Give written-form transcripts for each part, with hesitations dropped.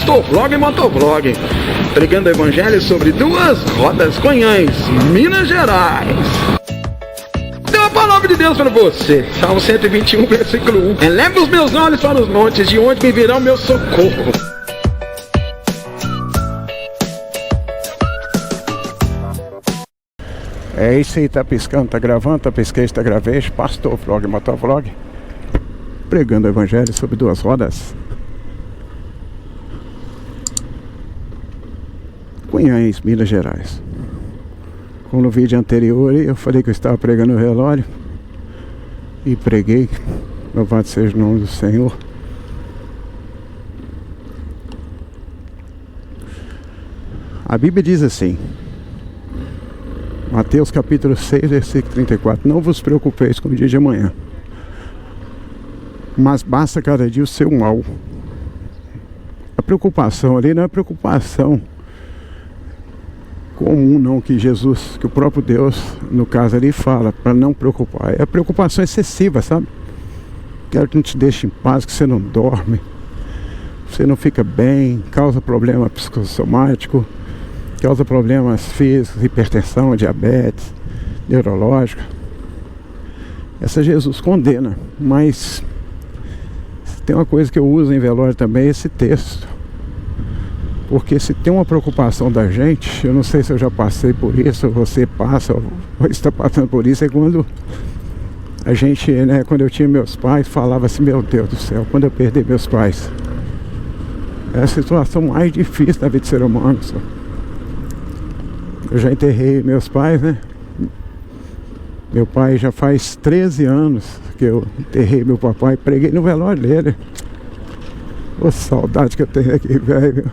Pastor Vlog e Motovlog, pregando o evangelho sobre duas rodas, Conhães, Minas Gerais. Tem uma palavra de Deus para você, Salmo 121, versículo 1. Eleve os meus olhos para os montes, de onde me virá o meu socorro. É isso aí, tá piscando, tá gravando, tá pisquei, tá gravei. Pastor Vlog e Motovlog, pregando o evangelho sobre duas rodas, Conhães, Minas Gerais. Como no vídeo anterior eu falei que eu estava pregando o relógio, e preguei. Louvado seja o nome do Senhor. A Bíblia diz assim, Mateus capítulo 6, versículo 34: não vos preocupeis com o dia de amanhã, mas basta cada dia o seu mal. A preocupação ali não é preocupação comum não, que Jesus, que o próprio Deus, no caso ali, fala para não preocupar. É a preocupação excessiva, sabe? Quero que não te deixe em paz, que você não dorme, você não fica bem, causa problema psicossomático, causa problemas físicos, hipertensão, diabetes, neurológico. Essa Jesus condena. Mas tem uma coisa que eu uso em velório também, esse texto. Porque se tem uma preocupação da gente, eu não sei se eu já passei por isso, ou você passa, ou está passando por isso, é quando a gente, né, quando eu tinha meus pais, falava assim, meu Deus do céu, quando eu perder meus pais. É a situação mais difícil da vida do ser humano, só. Eu já enterrei meus pais, né? Meu pai já faz 13 anos que eu enterrei meu papai, preguei no velório dele. Ô, saudade que eu tenho aqui, velho.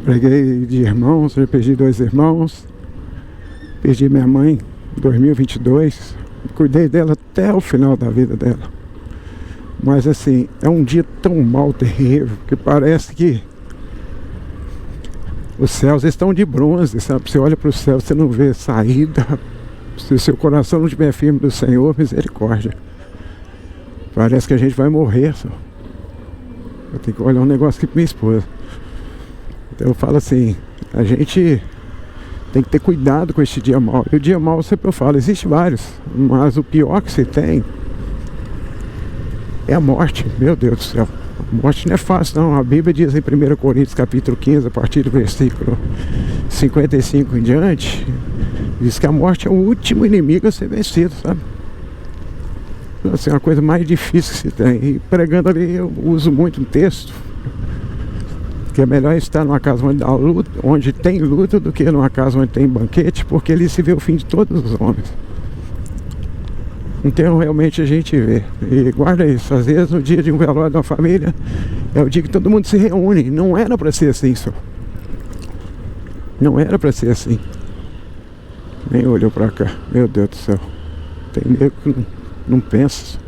Preguei de irmãos, eu perdi 2 irmãos. Perdi minha mãe em 2022. Cuidei dela até o final da vida dela. Mas assim, é um dia tão mal, terrível, que parece que os céus estão de bronze, sabe? Você olha para o céu, você não vê saída. Se o seu coração não estiver firme do Senhor, misericórdia. Parece que a gente vai morrer, só. Eu tenho que olhar um negócio aqui para minha esposa. Então eu falo assim, a gente tem que ter cuidado com este dia mau. E o dia mau, sempre eu falo, existe vários, mas o pior que você tem é a morte. Meu Deus do céu, a morte não é fácil não. A Bíblia diz em 1 Coríntios capítulo 15, a partir do versículo 55 em diante, diz que a morte é o último inimigo a ser vencido, sabe? Então, assim, é uma coisa mais difícil que se tem. E pregando ali eu uso muito um texto, que é melhor estar numa casa onde tem luto do que numa casa onde tem banquete, porque ali se vê o fim de todos os homens. Então realmente a gente vê. E guarda isso, às vezes no dia de um velório de uma família é o dia que todo mundo se reúne. Não era para ser assim, só. Não era para ser assim. Nem olhou para cá. Meu Deus do céu. Tem nego que não pensa.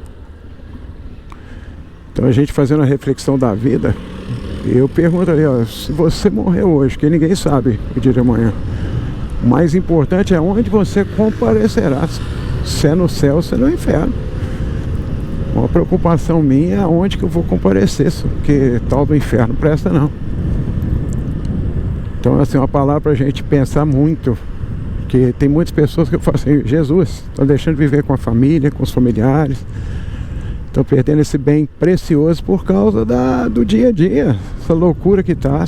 Então a gente fazendo a reflexão da vida, eu pergunto ali, ó, se você morreu hoje, que ninguém sabe o dia de amanhã, o mais importante é onde você comparecerá. Se é no céu, se é no inferno. Uma preocupação minha é onde que eu vou comparecer, porque tal do inferno presta não. Então assim, uma palavra pra gente pensar muito, porque tem muitas pessoas que eu falo assim, Jesus, estão deixando de viver com a família, com os familiares, estão perdendo esse bem precioso por causa do dia a dia, essa loucura que tá.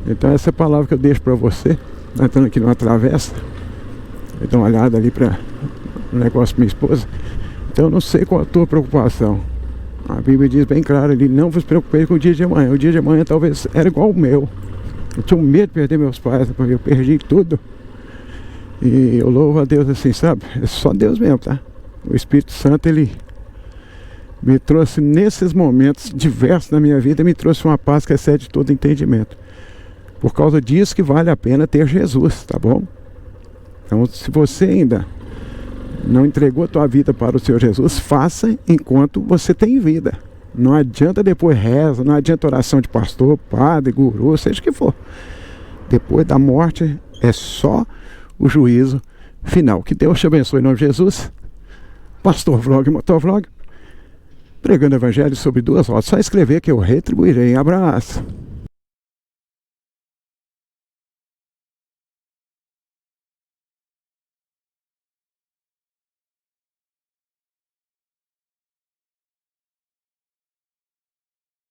Então essa é a palavra que eu deixo para você, entrando aqui numa travessa. Eu dou uma olhada ali para o negócio da minha esposa. Então eu não sei qual a tua preocupação. A Bíblia diz bem claro ali, não vos preocupeis com o dia de amanhã. O dia de amanhã talvez era igual o meu. Eu tinha medo de perder meus pais, porque eu perdi tudo. E eu louvo a Deus assim, sabe? É só Deus mesmo, tá? O Espírito Santo, ele me trouxe nesses momentos diversos na minha vida, me trouxe uma paz que excede todo entendimento. Por causa disso que vale a pena ter Jesus, tá bom? Então, se você ainda não entregou a tua vida para o Senhor Jesus, faça enquanto você tem vida. Não adianta depois reza, não adianta oração de pastor, padre, guru, seja o que for. Depois da morte é só o juízo final. Que Deus te abençoe em nome de Jesus. Pastor Vlog, Motovlog, Pregando o evangelho sobre duas rodas. Só escrever que eu retribuirei. Abraço.